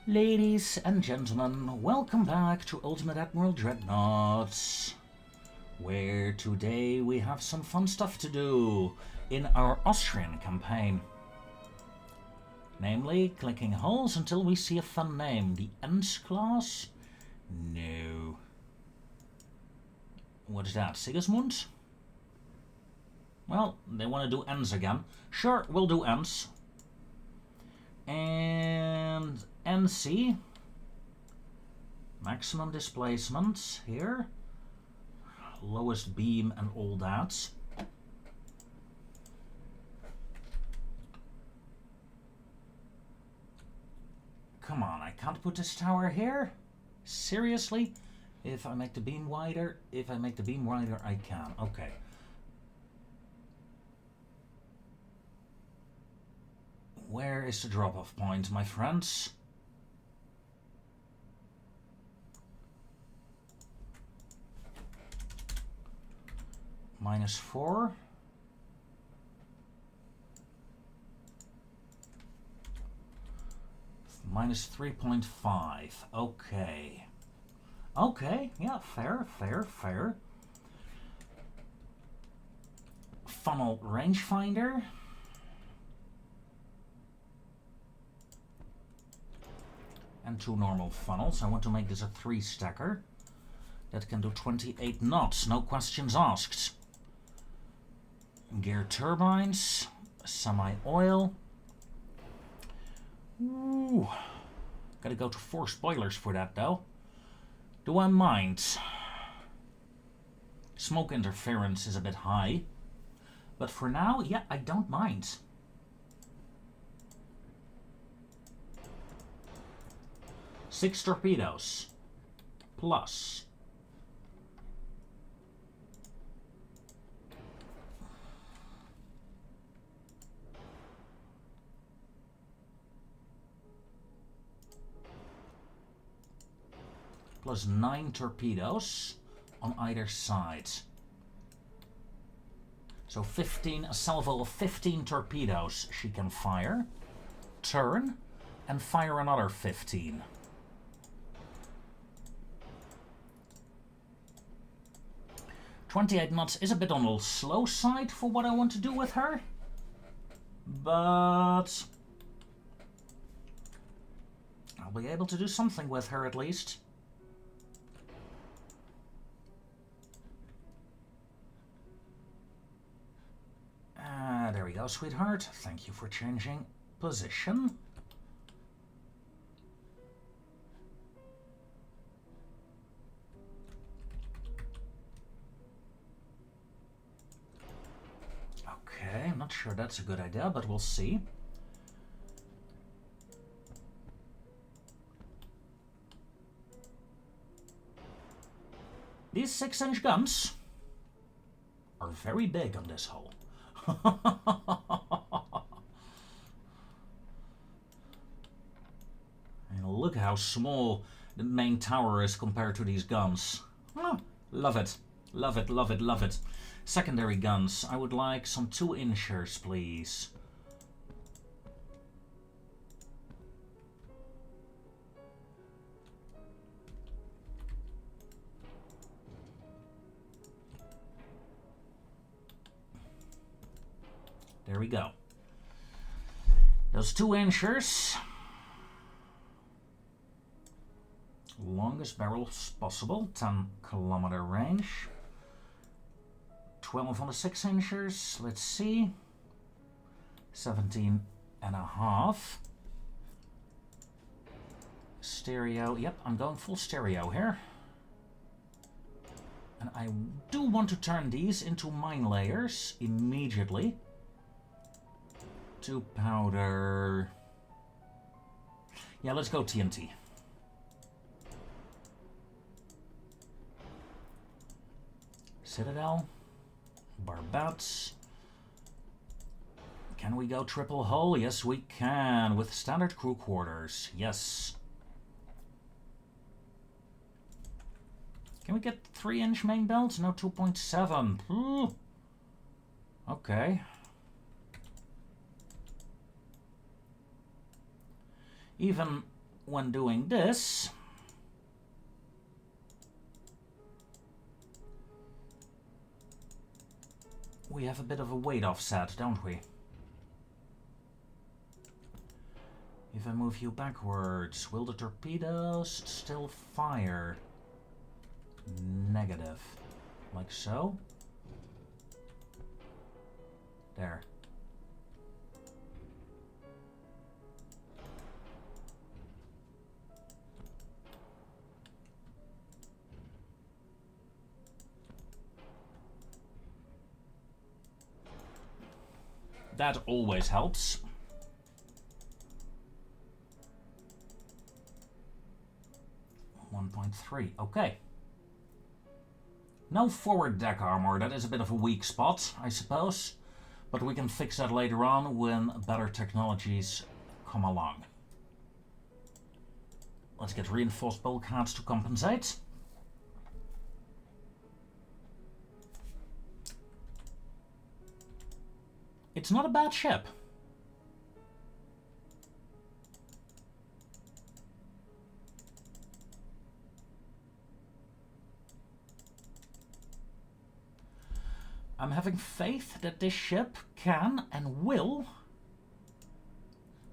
Ladies and gentlemen, welcome back to Ultimate Admiral Dreadnoughts, where today we have some fun stuff to do in our Austrian campaign. Namely, clicking holes until we see a fun name. The Ens class? No. What is that, Sigismund? Well, they want to do Ens again. Sure, we'll do Ens. And NC, maximum displacement here, lowest beam and all that. Come on, I can't put this tower here? Seriously? If I make the beam wider, I can. Okay. Where is the drop-off point, my friends? -4. -3.5. Okay. Okay, yeah, fair. Funnel rangefinder. And 2 normal funnels. I want to make this a 3-stacker. That can do 28 knots, no questions asked. Gear turbines, semi-oil. Ooh. Gotta go to 4 spoilers for that though. Do I mind? Smoke interference is a bit high. But for now, yeah, I don't mind. Six torpedoes. Plus. Plus 9 torpedoes on either side. So 15, a salvo of 15 torpedoes she can fire. Turn. And fire another 15. .28 knots is a bit on the slow side for what I want to do with her. But I'll be able to do something with her at least. There we go, sweetheart. Thank you for changing position. Okay, I'm not sure that's a good idea, but we'll see. These 6-inch guns are very big on this hull. And look how small the main tower is compared to these guns. Oh, love it. Love it, love it, love it. Secondary guns. I would like some 2-inchers, please. There we go. Those 2-inchers. Longest barrels possible. 10-kilometer range. 12 on the 6-inchers. Let's see. 17.5. Stereo. Yep, I'm going full stereo here. And I do want to turn these into mine layers immediately. 2 powder. Yeah, let's go TNT. Citadel. Barbats. Can we go triple hull? Yes, we can. With standard crew quarters. Yes. Can we get 3-inch main belts? No, 2.7. Okay. Even when doing this, we have a bit of a weight offset, don't we? If I move you backwards, will the torpedoes still fire? Negative. Like so. There. That always helps. .3. Okay. No forward deck armor. That is a bit of a weak spot, I suppose. But we can fix that later on when better technologies come along. Let's get reinforced bulkheads to compensate. It's not a bad ship. I'm having faith that this ship can and will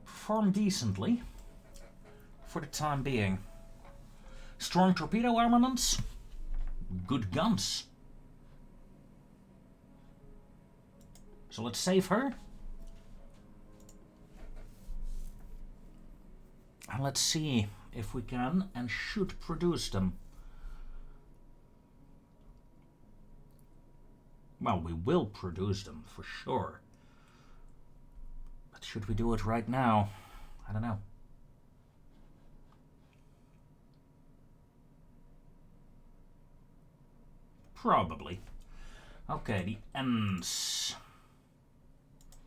perform decently for the time being. Strong torpedo armaments, good guns. So let's save her. And let's see if we can and should produce them. Well, we will produce them, for sure. But should we do it right now? I don't know. Probably. Okay, the ends.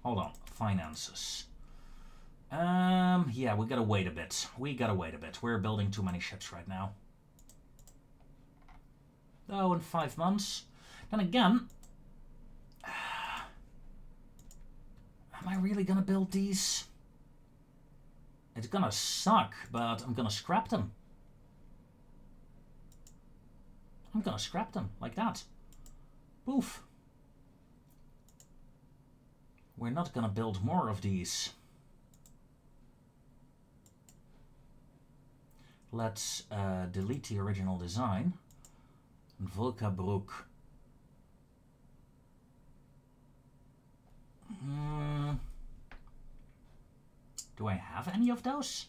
Hold on, finances. Yeah, we gotta wait a bit. We're building too many ships right now. Oh, in 5 months. Then again, am I really gonna build these? It's gonna suck, but I'm gonna scrap them. I'm gonna scrap them, like that. Poof. We're not gonna build more of these. Let's delete the original design. Volkabroek. Do I have any of those?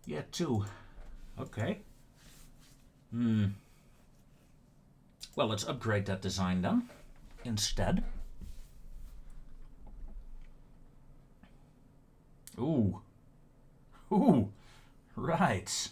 Yeah, 2. Okay. Well, let's upgrade that design then, instead. Ooh. Ooh. Right.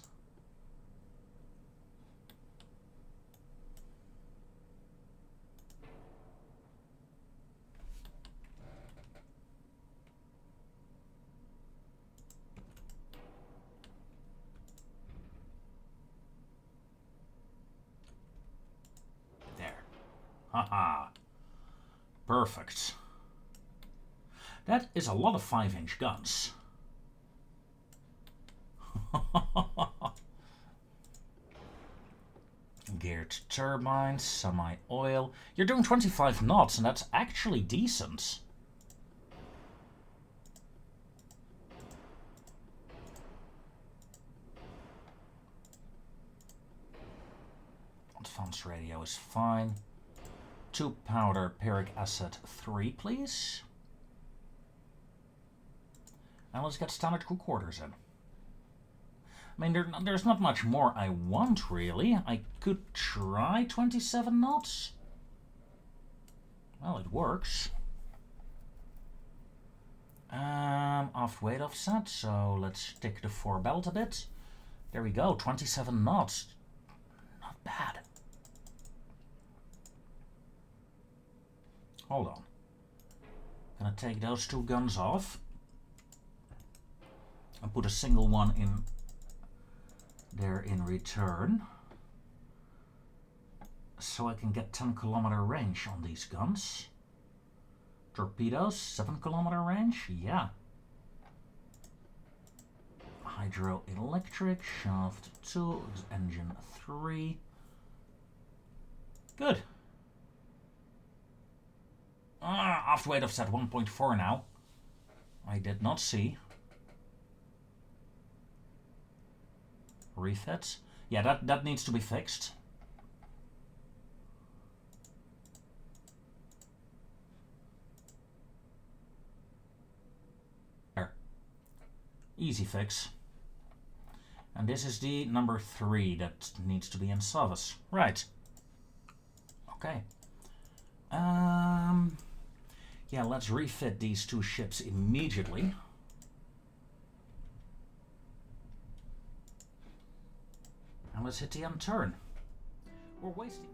Haha. Perfect. That is a lot of 5-inch guns. Geared turbines, semi-oil. You're doing 25 knots, and that's actually decent. Advanced radio is fine. 2 powder pyric acid 3, please. And let's get standard crew quarters in. I mean, there's not much more I want, really. I could try 27 knots. Well, it works. Aft weight offset, so let's stick the 4 belt a bit. There we go, 27 knots. Not bad. Hold on. Gonna take those 2 guns off and put a single one in there in return, so I can get 10-kilometer range on these guns. Torpedoes, 7-kilometer range, yeah. Hydroelectric, shaft 2, engine 3. Good. Aft weight offset 1.4 now. I did not see. Refit. Yeah, that needs to be fixed. There. Easy fix. And this is the number 3 that needs to be in service. Right. Okay. Yeah, let's refit these 2 ships immediately. And let's hit the end turn. We're wasting.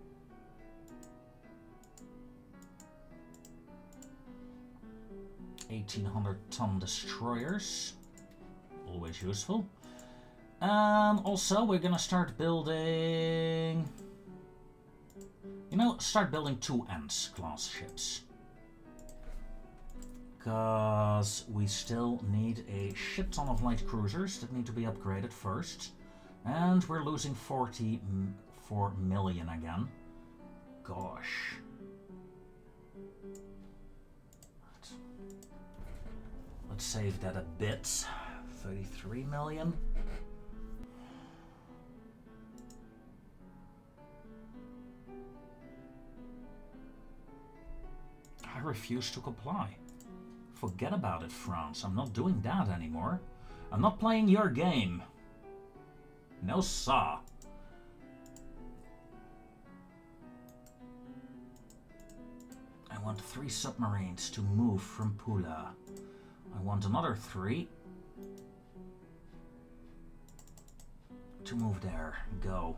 $1,800-ton destroyers. Always useful. Also, we're gonna start building... start building 2 Ents class ships. Because we still need a shit ton of light cruisers that need to be upgraded first. And we're losing 44 million again. Gosh. Let's save that a bit. 33 million. I refuse to comply. Forget about it, France. I'm not doing that anymore. I'm not playing your game. No, sir. I want 3 submarines to move from Pula. I want another 3 to move there. Go.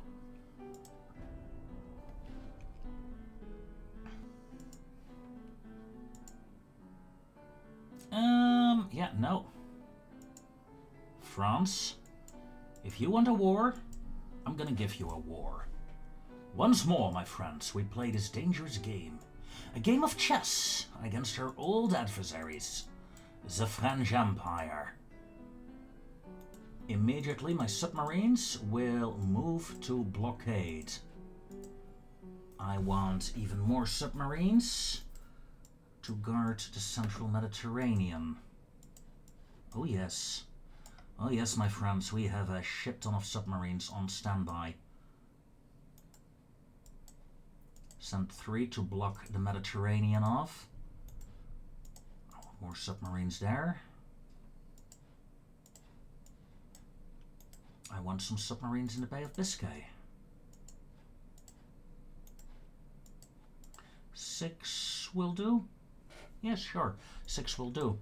Yeah, no. France, if you want a war, I'm gonna give you a war. Once more, my friends, we play this dangerous game. A game of chess against our old adversaries, the French Empire. Immediately, my submarines will move to blockade. I want even more submarines to guard the central Mediterranean. Oh yes. Oh yes, my friends, we have a shit ton of submarines on standby. Send 3 to block the Mediterranean off. More submarines there. I want some submarines in the Bay of Biscay. 6 will do. Yes, sure. 6 will do.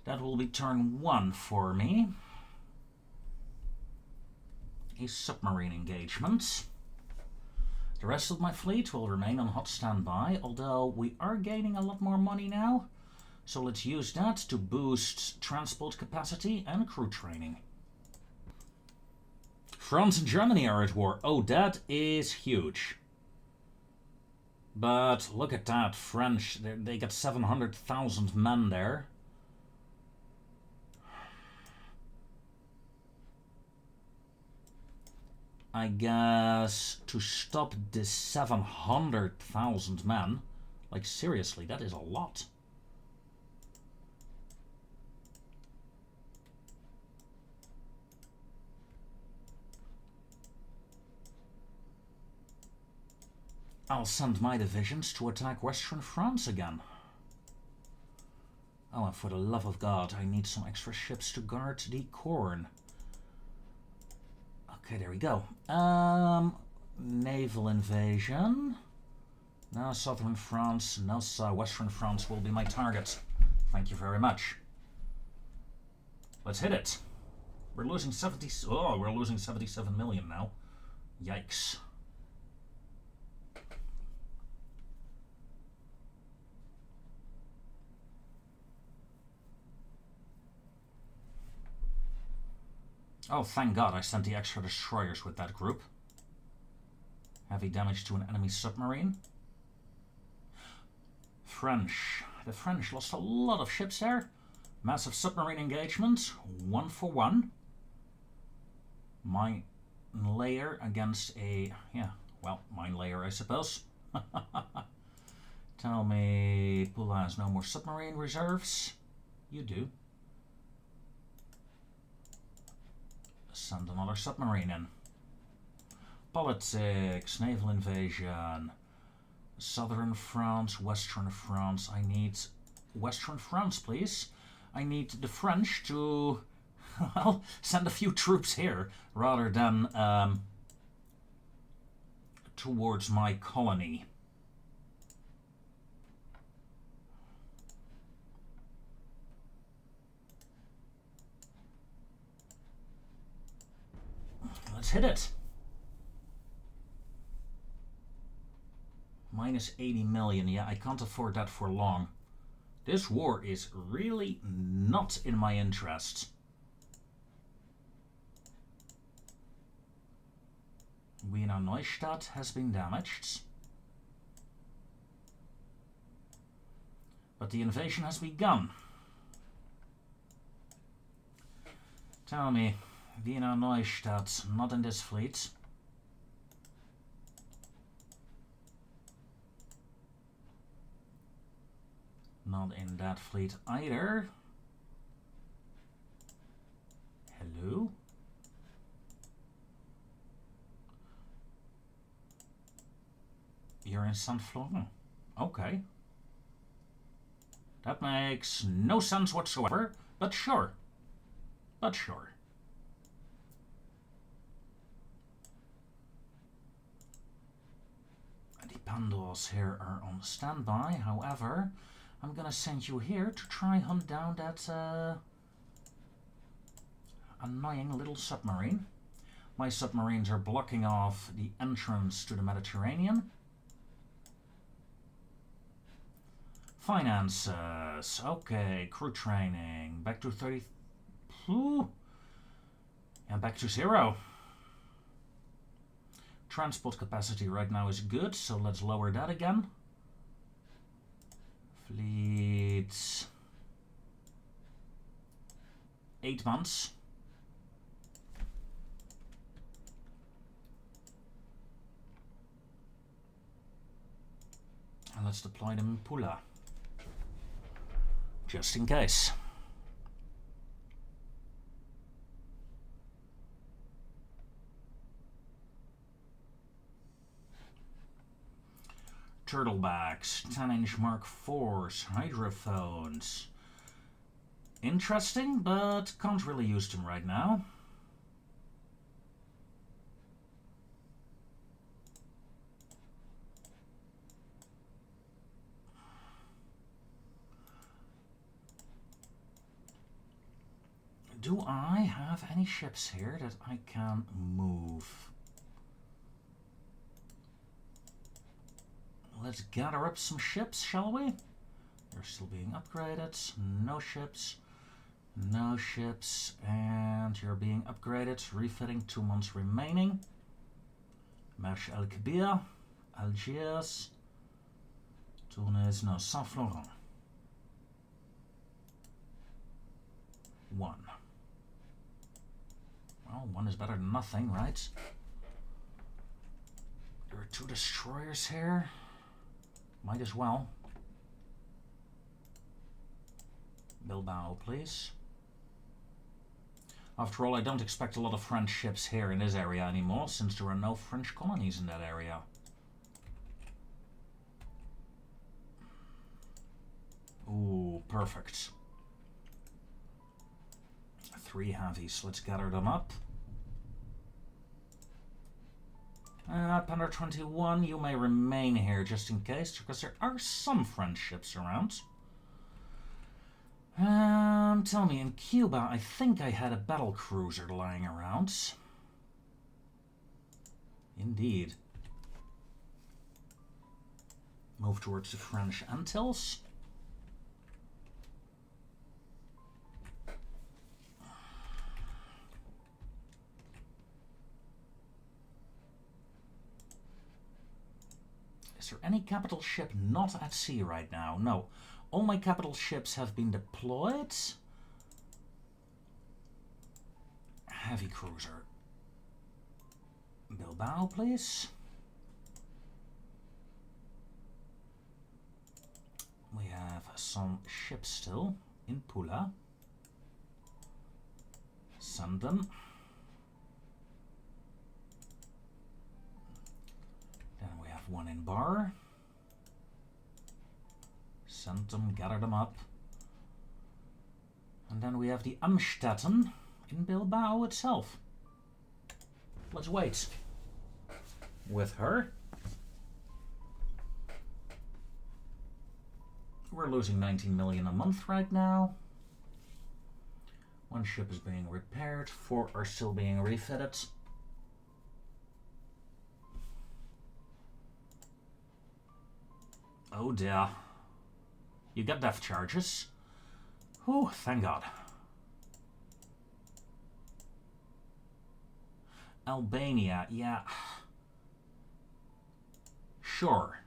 That will be turn 1 for me. A submarine engagement. The rest of my fleet will remain on hot standby, although we are gaining a lot more money now. So let's use that to boost transport capacity and crew training. France and Germany are at war. Oh, that is huge. But look at that, French, they got 700,000 men there. I guess to stop this 700,000 men, like seriously, that is a lot. I'll send my divisions to attack Western France again. Oh, and for the love of God, I need some extra ships to guard the corn. Okay, there we go. Naval invasion. Now southern France, now western France will be my target. Thank you very much. Let's hit it. We're losing 77 million now. Yikes. Oh, thank God I sent the extra destroyers with that group. Heavy damage to an enemy submarine. French, the French lost a lot of ships there. Massive submarine engagement, 1 for 1. Mine layer against a, yeah, well, mine layer I suppose. Tell me Pula has no more submarine reserves. You do. Send another submarine in. Politics, naval invasion. Southern France, Western France. I need Western France, please. I need the French to, well, send a few troops here rather than towards my colony. Let's hit it. Minus 80 million. Yeah, I can't afford that for long. This war is really not in my interest. Wiener Neustadt has been damaged. But the invasion has begun. Tell me, Wiener Neustadt, not in this fleet. Not in that fleet either. Hello? You're in Saint Florent. Okay. That makes no sense whatsoever, but sure. But sure. The Pandos here are on standby, however, I'm gonna send you here to try hunt down that annoying little submarine. My submarines are blocking off the entrance to the Mediterranean. Finances, okay, crew training, back to 30, and back to 0. Transport capacity right now is good, so let's lower that again. Fleet, 8 months. And let's deploy them in Pula. Just in case. Turtlebacks, 10-inch Mark IVs, hydrophones. Interesting, but can't really use them right now. Do I have any ships here that I can move? Let's gather up some ships, shall we? They're still being upgraded. No ships. No ships. And you're being upgraded. Refitting, 2 months remaining. Marche El Kbir. Algiers. Tunis, no, Saint Florent. 1. Well, 1 is better than nothing, right? There are 2 destroyers here. Might as well. Bilbao, please. After all, I don't expect a lot of French ships here in this area anymore, since there are no French colonies in that area. Ooh, perfect. 3 heavies. Let's gather them up. Panda 21, you may remain here just in case, because there are some French ships around. Tell me, in Cuba, I think I had a battle cruiser lying around. Indeed. Move towards the French Antilles. Is there any capital ship not at sea right now? No. All my capital ships have been deployed. Heavy cruiser. Bilbao, please. We have some ships still in Pula. Send them. Then we have one in Bar. Send them, gather them up. And then we have the Amstetten in Bilbao itself. Let's wait with her. We're losing 19 million a month right now. One ship is being repaired, 4 are still being refitted. Oh dear. You got depth charges. Oh, thank God. Albania, yeah. Sure.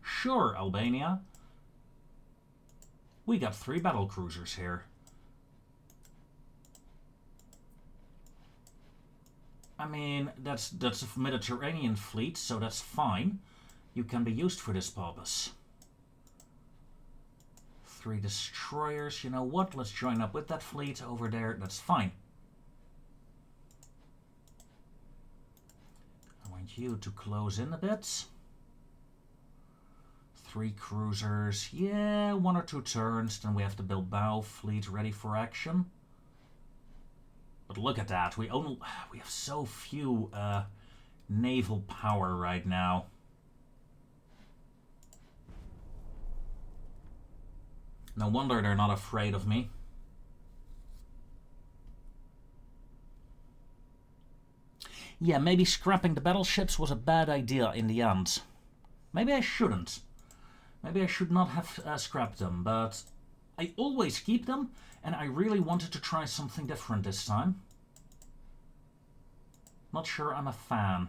Sure, Albania. We got 3 battle cruisers here. I mean, that's a Mediterranean fleet, so that's fine. You can be used for this purpose. 3 destroyers, you know what? Let's join up with that fleet over there. That's fine. I want you to close in a bit. 3 cruisers. Yeah, 1 or 2 turns. Then we have the Bilbao fleet ready for action. But look at that. We have so few naval power right now. No wonder they're not afraid of me. Yeah, maybe scrapping the battleships was a bad idea in the end. Maybe I shouldn't. Maybe I should not have scrapped them, but I always keep them, and I really wanted to try something different this time. Not sure I'm a fan.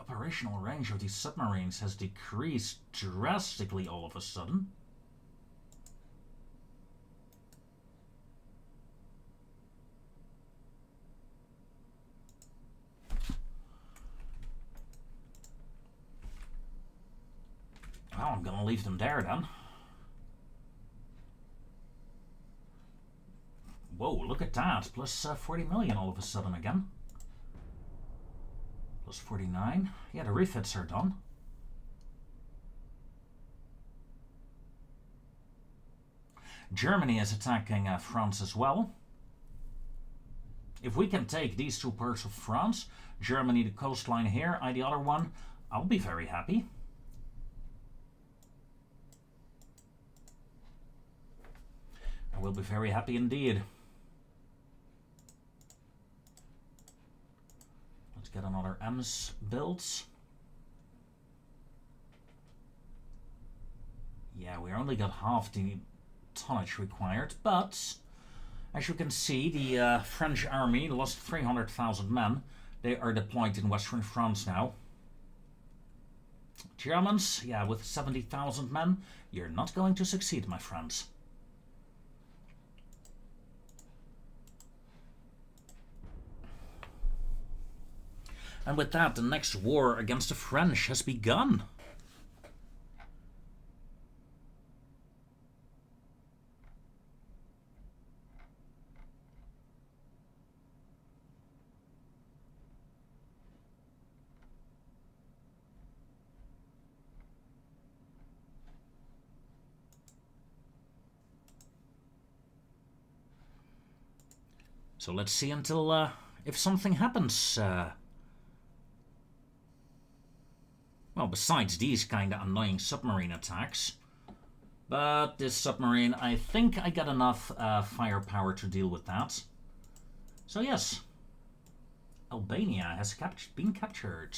Operational range of these submarines has decreased drastically all of a sudden. Well, I'm gonna leave them there then. Whoa, look at that. Plus 40 million all of a sudden again. Plus 49. Yeah, the refits are done. Germany is attacking France as well. If we can take these 2 parts of France, Germany the coastline here, I the other one, I'll be very happy. I will be very happy indeed. Let's get another Ems built. Yeah, we only got half the tonnage required, but as you can see, the French army lost 300,000 men. They are deployed in western France now. Germans, yeah, with 70,000 men, you're not going to succeed, my friends. And with that, the next war against the French has begun. So let's see until if something happens. Well, besides these kind of annoying submarine attacks. But this submarine, I think I got enough firepower to deal with that. So yes, Albania has been captured.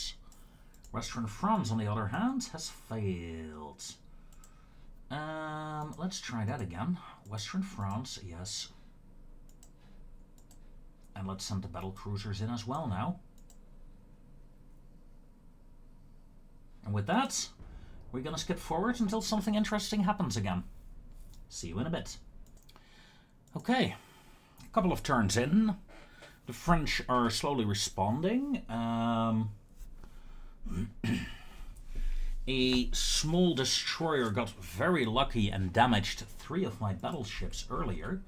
Western France, on the other hand, has failed. Let's try that again. Western France, yes. And let's send the battle cruisers in as well now. And with that, we're gonna skip forward until something interesting happens again. See you in a bit. Okay, a couple of turns in. The French are slowly responding. A small destroyer got very lucky and damaged 3 of my battleships earlier.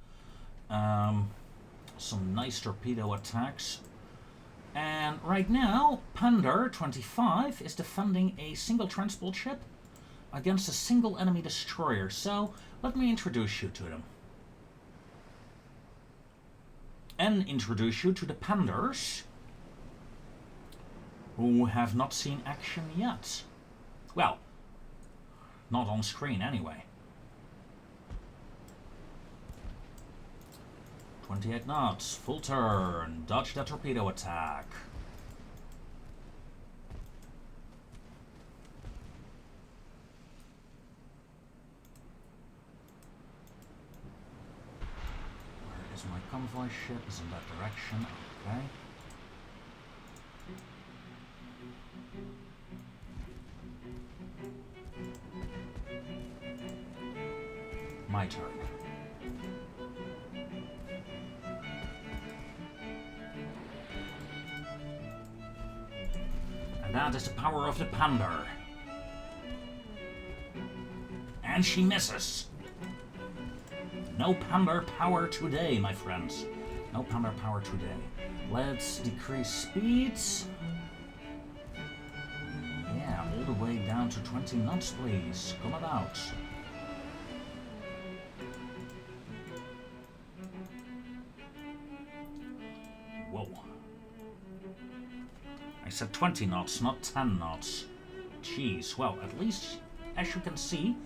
Some nice torpedo attacks. And right now, Pander 25 is defending a single transport ship against a single enemy destroyer. So let me introduce you to them. And introduce you to the Panders, who have not seen action yet. Well, not on screen anyway. 28 knots, full turn, dodge that torpedo attack. Where is my convoy ship? Is in that direction, okay. My turn. And that is the power of the Pander. And she misses. No Pander power today, my friends. No Pander power today. Let's decrease speeds. Yeah, all the way down to 20 knots, please. Come about. Whoa. I said 20 knots, not 10 knots. Jeez, well, at least, as you can see,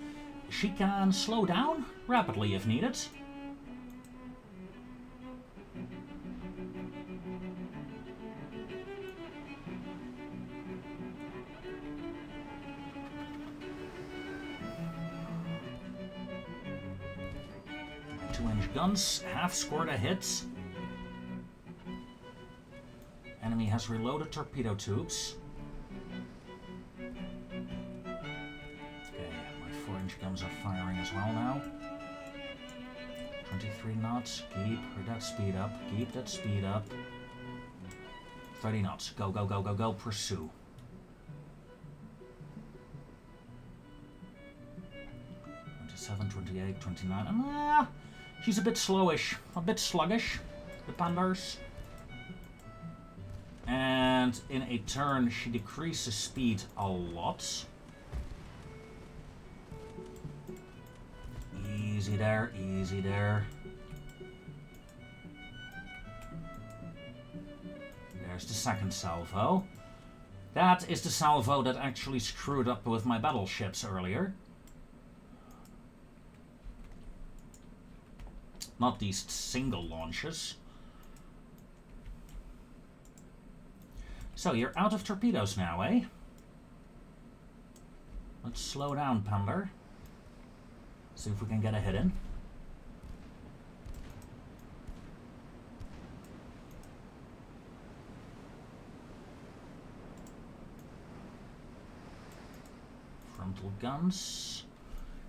she can slow down rapidly if needed. My 2-inch guns have scored a hit. Enemy has reloaded torpedo tubes. Okay, my 4-inch guns are firing as well now. 23 knots. Keep that speed up. Keep that speed up. 30 knots. Go, go, go, go, go. Pursue. 27, 28, 29. She's a bit slowish. A bit sluggish. The Panders. And in a turn, she decreases speed a lot. Easy there, easy there. There's the second salvo. That is the salvo that actually screwed up with my battleships earlier. Not these single launches. So you're out of torpedoes now, eh? Let's slow down, Pander. See if we can get a hit in. Frontal guns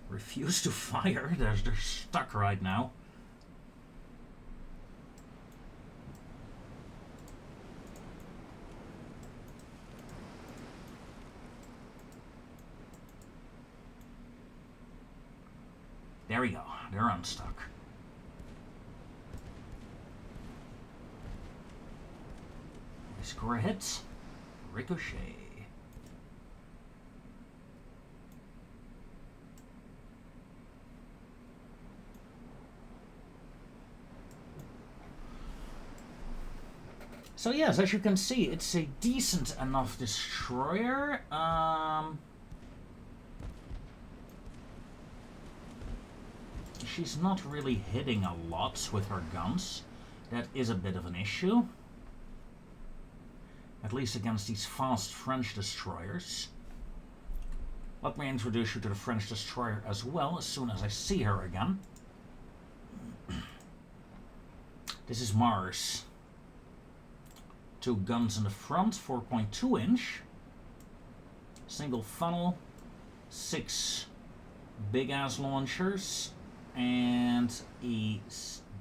refuse to fire. They're stuck right now. There we go. They're unstuck. They score a hit. Ricochet. So yes, as you can see, it's a decent enough destroyer. She's not really hitting a lot with her guns. That is a bit of an issue. At least against these fast French destroyers. Let me introduce you to the French destroyer as well, as soon as I see her again. This is Mars. 2 guns in the front, 4.2 inch. Single funnel, 6 big ass launchers, and a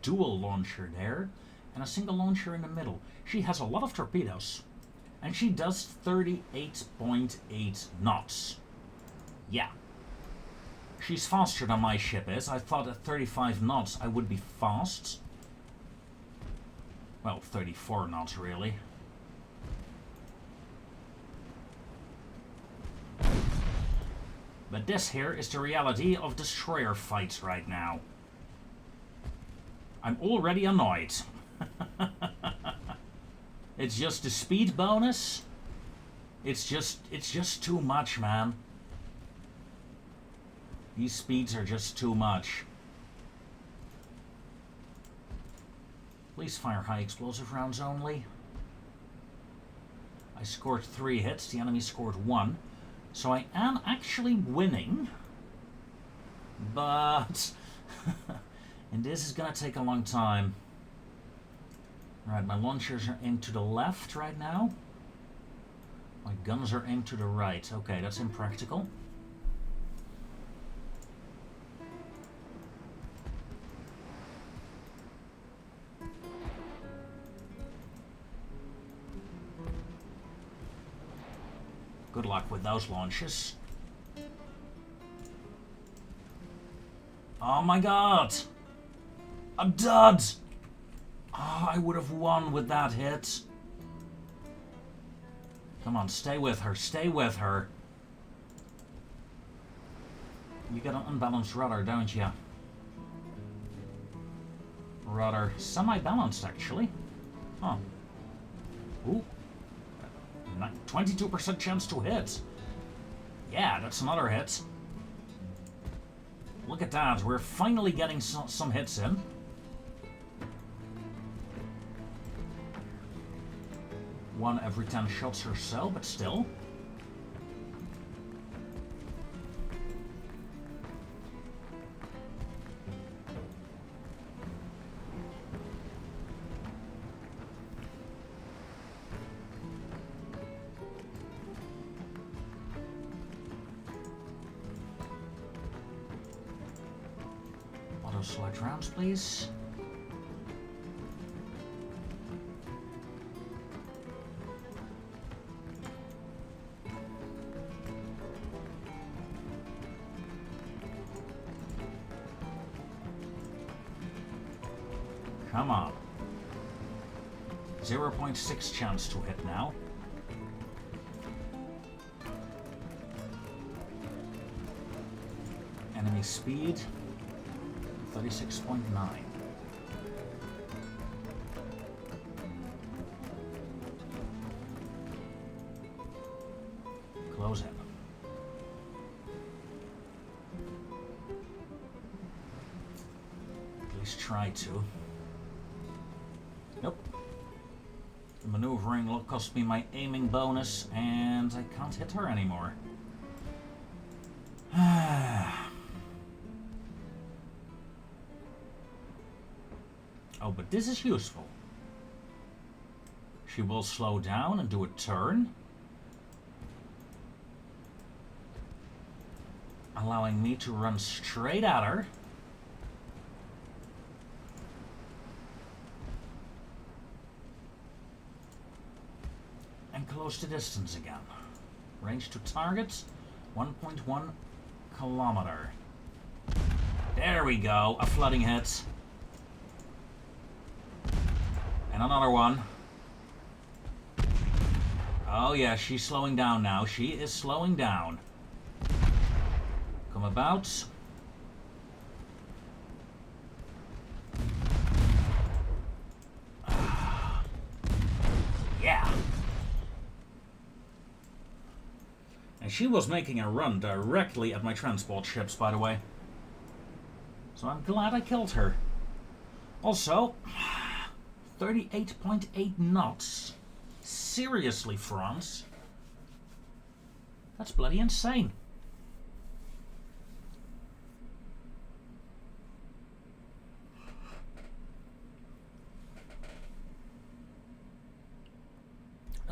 dual launcher there, and a single launcher in the middle. She has a lot of torpedoes, and she does 38.8 knots. Yeah. She's faster than my ship is. I thought at 35 knots I would be fast. Well, 34 knots really. But this here is the reality of destroyer fights right now. I'm already annoyed. It's just the speed bonus. It's just too much, man. These speeds are just too much. Please fire high explosive rounds only. I scored 3 hits, the enemy scored 1. So I am actually winning. But and this is gonna take a long time. Alright, my launchers are aimed to the left right now. My guns are aimed to the right. Okay, that's impractical. Good luck with those launches. Oh my god! I'm dead! Oh, I would have won with that hit. Come on, stay with her, stay with her. You got an unbalanced rudder, don't you? Rudder semi-balanced, actually. Huh. Ooh. 22% chance to hit. Yeah, that's another hit. Look at that, we're finally getting some hits in. One every 10 shots or so, but still. Select rounds, please. Come on. 0.6 chance to hit now. Enemy speed 36.9. Close in. At least try to. Nope. The maneuvering cost me my aiming bonus, and I can't hit her anymore. Oh, but this is useful. She will slow down and do a turn, allowing me to run straight at her. And close the distance again. Range to target, 1.1 kilometer. There we go, a flooding hit. And another one. Oh yeah, she's slowing down now. She is slowing down. Come about. Yeah. And she was making a run directly at my transport ships, by the way. So I'm glad I killed her. Also, 38.8 knots. Seriously, France? That's bloody insane.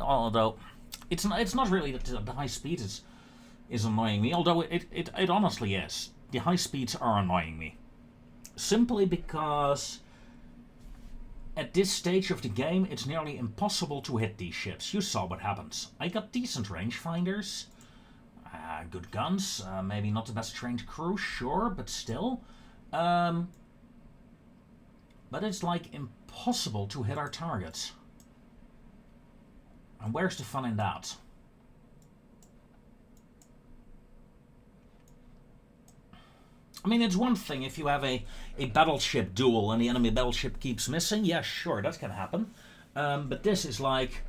Although, it's not really that the high speed is annoying me, although it honestly is. The high speeds are annoying me. Simply because at this stage of the game, it's nearly impossible to hit these ships. You saw what happens. I got decent rangefinders, good guns, maybe not the best trained crew, sure, but still. But it's like impossible to hit our targets. And where's the fun in that? I mean, it's one thing if you have a battleship duel and the enemy battleship keeps missing. Yeah, sure, that can happen. But this is like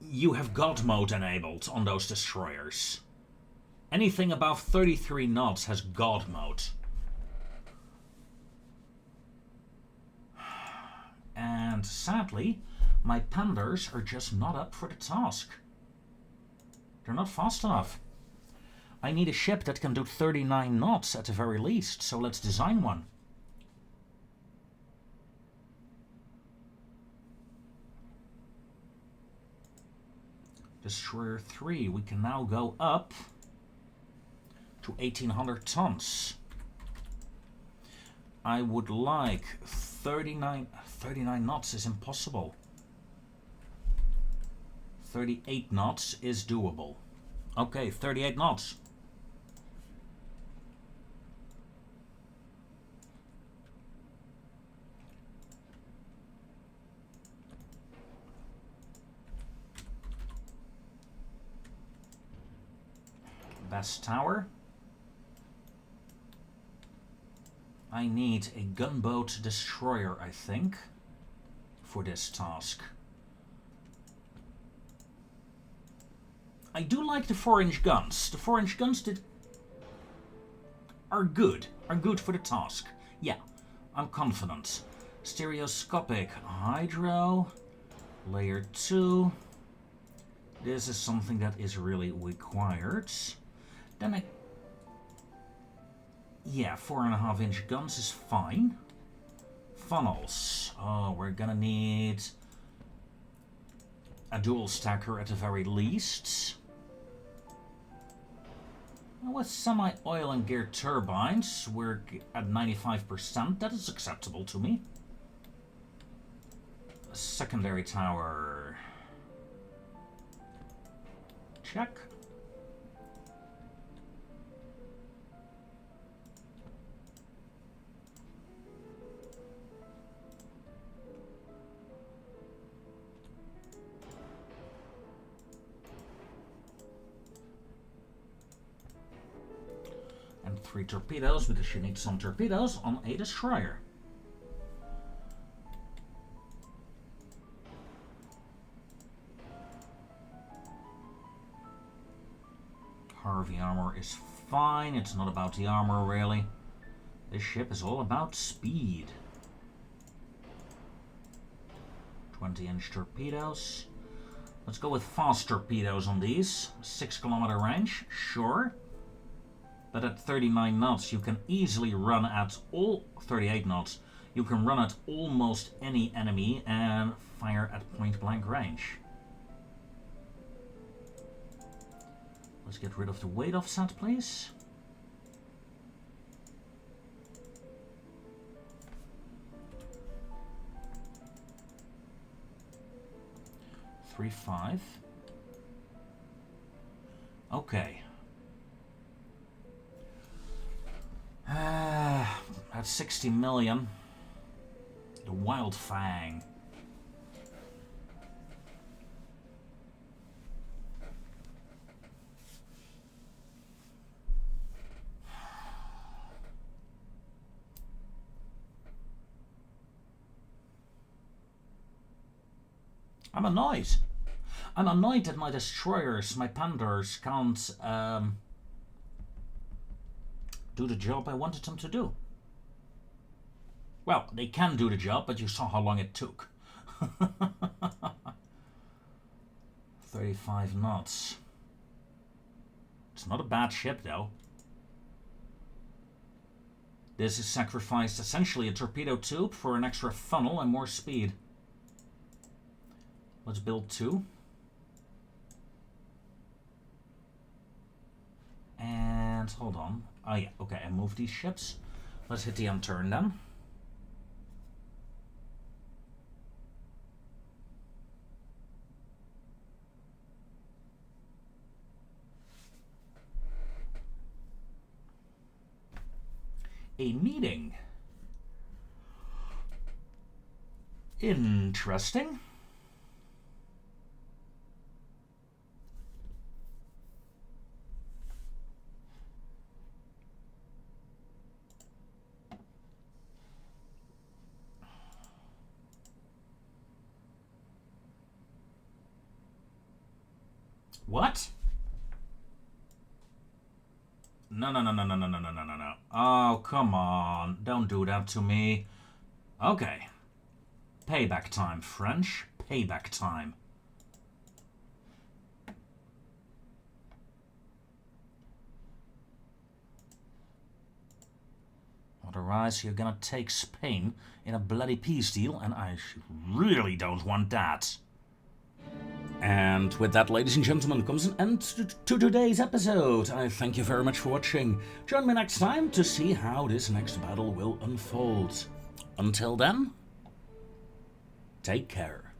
you have God mode enabled on those destroyers. Anything above 33 knots has God mode. And sadly, my Panthers are just not up for the task. They're not fast enough. I need a ship that can do 39 knots at the very least, so let's design one. Destroyer 3, we can now go up to 1800 tons. I would like 39 knots is impossible. 38 knots is doable. Okay, 38 knots. Best tower. I need a gunboat destroyer, I think, for this task. I do like the 4-inch guns. The 4-inch guns are good for the task. Yeah, I'm confident. Stereoscopic hydro, layer 2. This is something that is really required. Then yeah, 4.5-inch guns is fine. Funnels. Oh, we're gonna need a dual stacker at the very least. With semi-oil and geared turbines, we're at 95%. That is acceptable to me. A secondary tower. Check. And 3 torpedoes, because you need some torpedoes on a destroyer. Harvey armor is fine. It's not about the armor, really. This ship is all about speed. 20-inch torpedoes. Let's go with fast torpedoes on these. 6-kilometer range, sure. But at 39 knots, you can easily run at all 38 knots. You can run at almost any enemy and fire at point-blank range. Let's get rid of the weight offset, please. Three, 5. Okay. That's 60 million. The Wild Fang. I'm annoyed. I'm annoyed that my destroyers, my Panthers, can't do the job I wanted them to do. Well, they can do the job, but you saw how long it took. 35 knots. It's not a bad ship, though. This is sacrificed essentially a torpedo tube for an extra funnel and more speed. Let's build 2. And hold on. Oh yeah, okay, I moved these ships. Let's hit the end turn then. A meeting. Interesting. What? No. Oh, come on. Don't do that to me. Okay. Payback time, French. Payback time. Otherwise, you're gonna take Spain in a bloody peace deal, and I really don't want that. And with that, ladies and gentlemen, comes an end to today's episode. I thank you very much for watching. Join me next time to see how this next battle will unfold. Until then, take care.